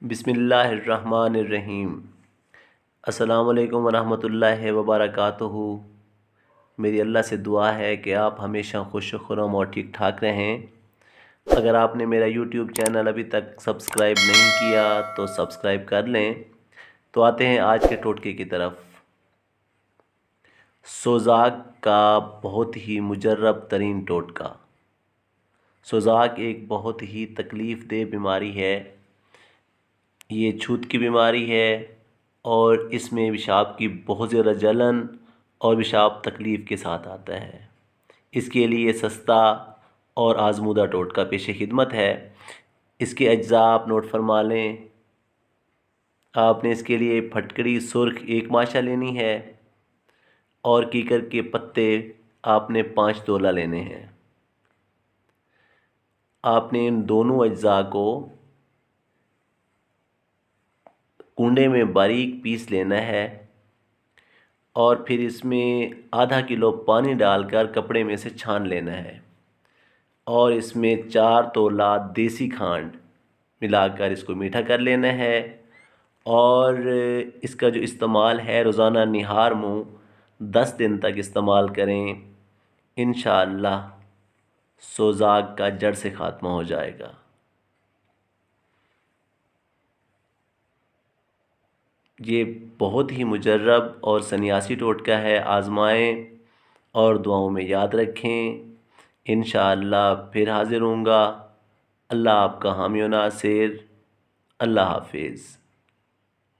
बिस्मिल्लाहिर्रहमानिर्रहीम। अस्सलामुअलैकुम वरहमतुल्लाहि वबरकातुहू। मेरी अल्लाह से दुआ है कि आप हमेशा खुश खुर्रम और ठीक ठाक रहें। अगर आपने मेरा यूट्यूब चैनल अभी तक सब्सक्राइब नहीं किया तो सब्सक्राइब कर लें। तो आते हैं आज के टोटके की तरफ। सोज़ाक का बहुत ही मुजर्रब तरीन टोटका। सोज़ाक एक बहुत ही तकलीफ़ देह बीमारी है। ये छूत की बीमारी है और इसमें पेशाब की बहुत ज़्यादा जलन और पेशाब तकलीफ़ के साथ आता है। इसके लिए सस्ता और आज़मूदा टोटका पेश खिदमत है। इसके अज्जा आप नोट फरमा लें। आपने इसके लिए फटकड़ी सुर्ख 1 माशा लेनी है और कीकर के पत्ते आपने 5 तोला लेने हैं। आपने इन दोनों अज्जा को कूंडे में बारीक पीस लेना है और फिर इसमें आधा किलो पानी डालकर कपड़े में से छान लेना है और इसमें 4 तोला देसी खांड मिलाकर इसको मीठा कर लेना है। और इसका जो इस्तेमाल है रोज़ाना निहार मुँह 10 दिन तक इस्तेमाल करें। इंशाअल्लाह सोज़ाक का जड़ से ख़ात्मा हो जाएगा। ये बहुत ही मुजर्रब और सन्यासी टोटका है। आज़माएं और दुआओं में याद रखें। इंशाअल्लाह फिर हाज़िर होऊंगा। अल्लाह आपका हामी व नासिर। अल्लाह हाफिज़।